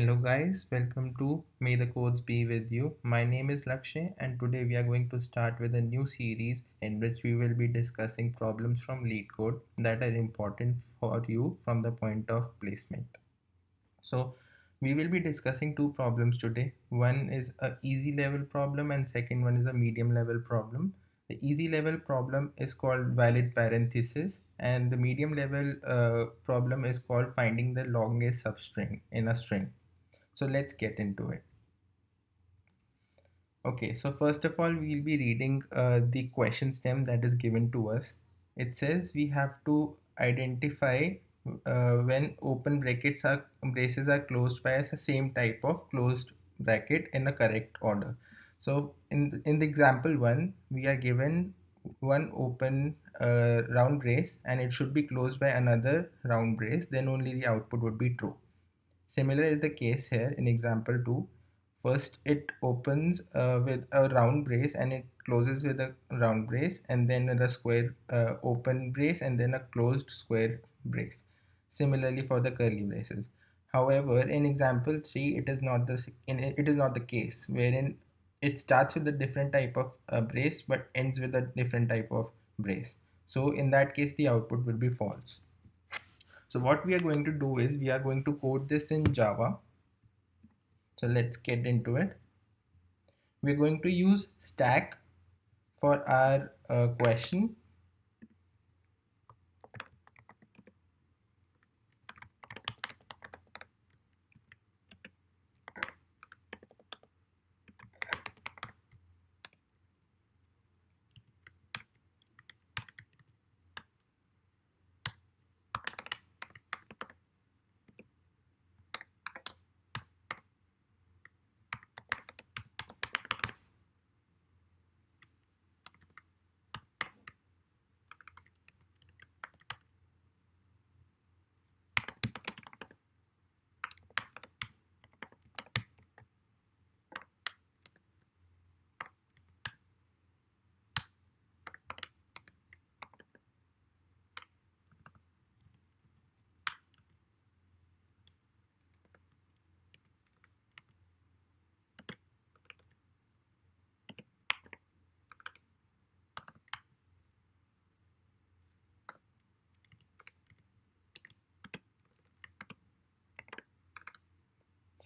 Hello guys, welcome to May the Codes Be With You. My name is Lakshay and today we are going to start with a new series in which we will be discussing problems from LeetCode that are important for you from the point of placement. So we will be discussing two problems today. One is a easy level problem and second one is a medium level problem. The easy level problem is called valid parenthesis and the medium level problem is called finding the longest substring in a string. So let's get into it. Okay, so first of all, we'll be reading the question stem that is given to us. It says we have to identify when open braces are closed by the same type of closed bracket in a correct order. So in the example one, we are given one open round brace and it should be closed by another round brace. Then only the output would be true. Similar is the case here in example 2. First it opens with a round brace and it closes with a round brace and then with a square open brace and then a closed square brace. Similarly for the curly braces. However, in example 3 it is not the case wherein it starts with a different type of brace but ends with a different type of brace. So in that case the output will be false. So what we are going to do is we are going to code this in Java. So let's get into it. We're going to use stack for our question.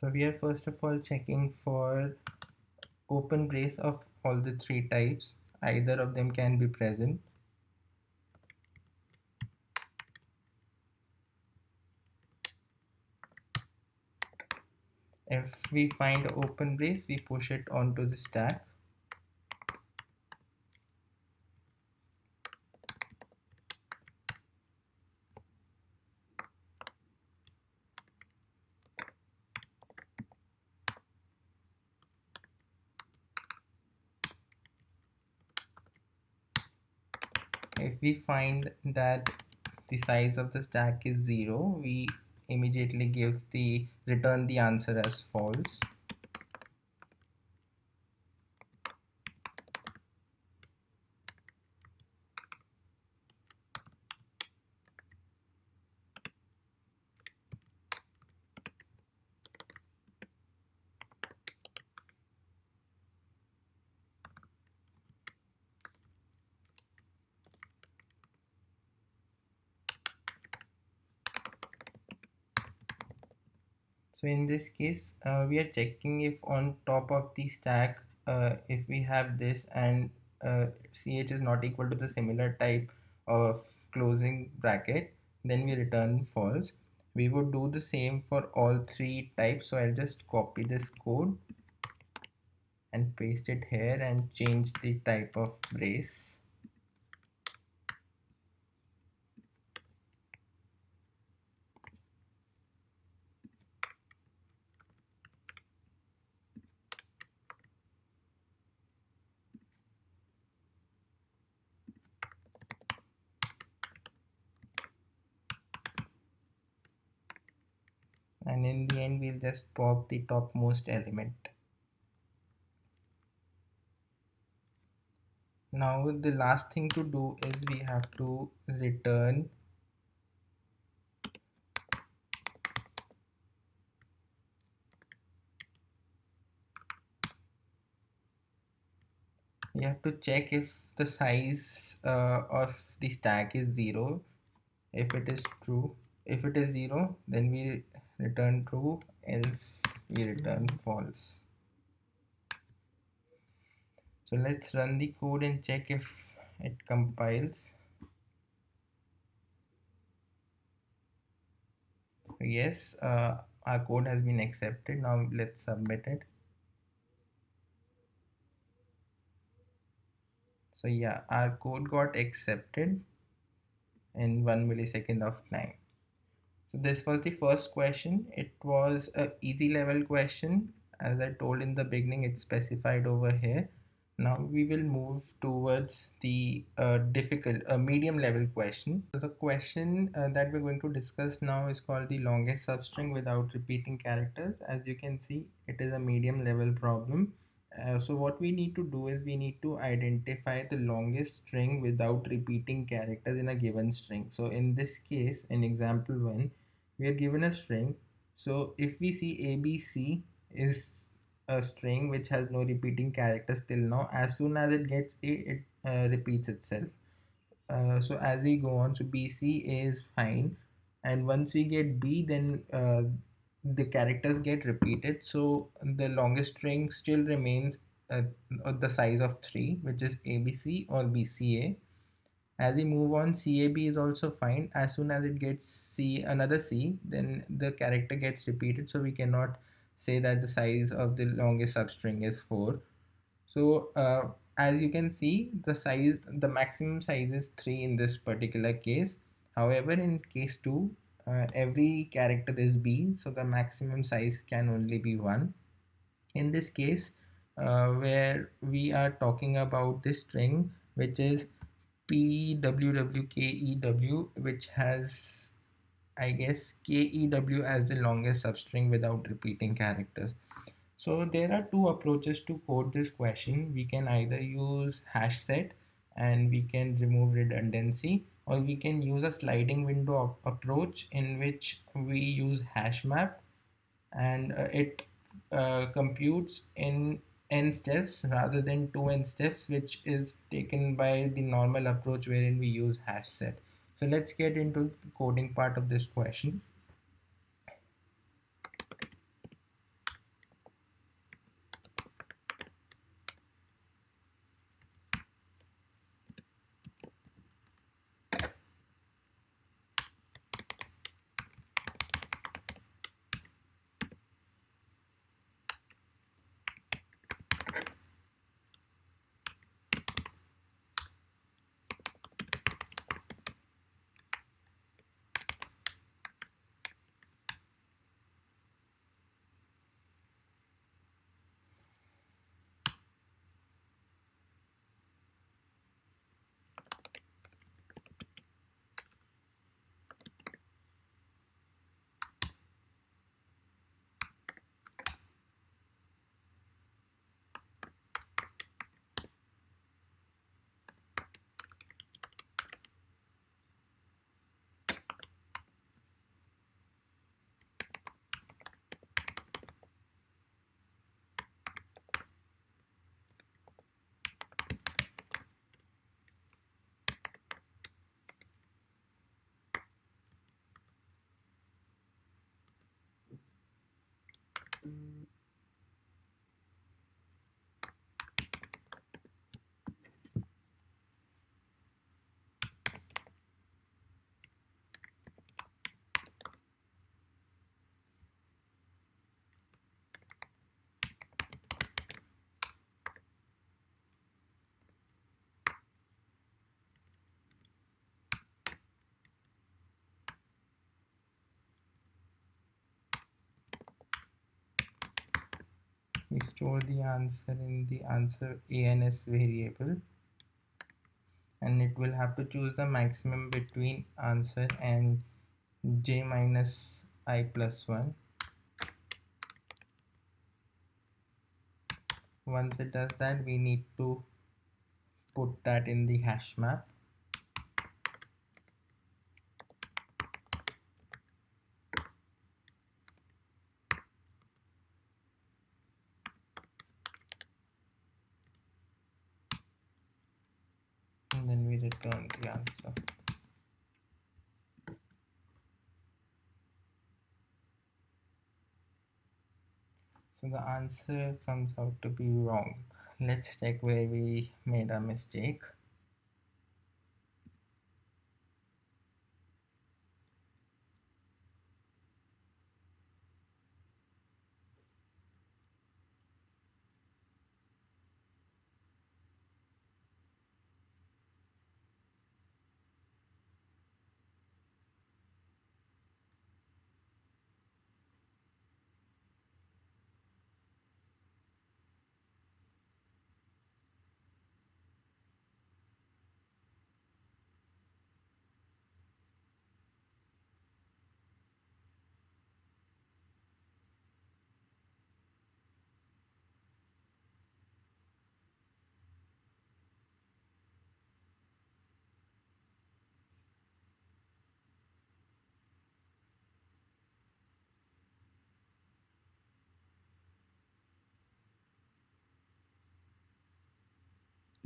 So we are first of all checking for open brace of all the three types. Either of them can be present. If we find open brace, we push it onto the stack. If we find that the size of the stack is 0, we immediately return the answer as false. So in this case, we are checking if on top of the stack, if we have this and ch is not equal to the similar type of closing bracket, then we return false. We would do the same for all three types. So I'll just copy this code and paste it here and change the type of brace. And in the end, we'll just pop the topmost element. Now the last thing to do is we have to return we have to check if the size of the stack is 0. If it is true, if it is 0, then we return true, else we return false. So let's run the code and check if it compiles. Yes, our code has been accepted. Now let's submit it. So yeah, our code got accepted in 1 millisecond of time. So this was the first question. It was a easy level question. As I told in the beginning, it's specified over here. Now we will move towards the difficult, medium level question. So the question that we're going to discuss now is called the longest substring without repeating characters. As you can see, it is a medium level problem. So what we need to do is we need to identify the longest string without repeating characters in a given string. So in this case, in example 1, we are given a string. So if we see ABC is a string which has no repeating characters till now, as soon as it gets A, it repeats itself. So as we go on, so BC is fine, and once we get B, then the characters get repeated. So the longest string still remains uh, the size of 3, which is ABC or BCA. As we move on, CAB is also fine. As soon as it gets C, another C, then the character gets repeated. So we cannot say that the size of the longest substring is 4. So as you can see, the maximum size is 3 in this particular case. However, in case 2, every character is B, so the maximum size can only be 1. In this case, where we are talking about this string, which is PWWKEW, which has, I guess, KEW as the longest substring without repeating characters. So there are two approaches to code this question. We can either use hash set and we can remove redundancy, or we can use a sliding window approach in which we use hash map, and it computes in n steps rather than 2n steps, which is taken by the normal approach wherein we use hash set. So let's get into the coding part of this question. We store the answer in the answer ANS variable, and it will have to choose the maximum between answer and j minus I plus 1. Once it does that, we need to put that in the hash map. answer. So the answer comes out to be wrong. Let's check where we made a mistake.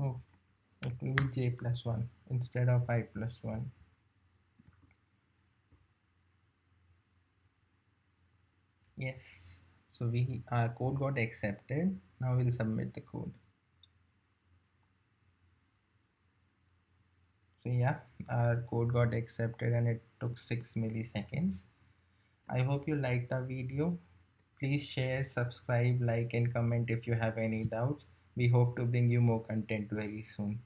Oh, it will be j plus 1 instead of I plus 1. Yes. So our code got accepted. Now we'll submit the code. So yeah, our code got accepted and it took 6 milliseconds. I hope you liked our video. Please share, subscribe, like and comment if you have any doubts. We hope to bring you more content very soon.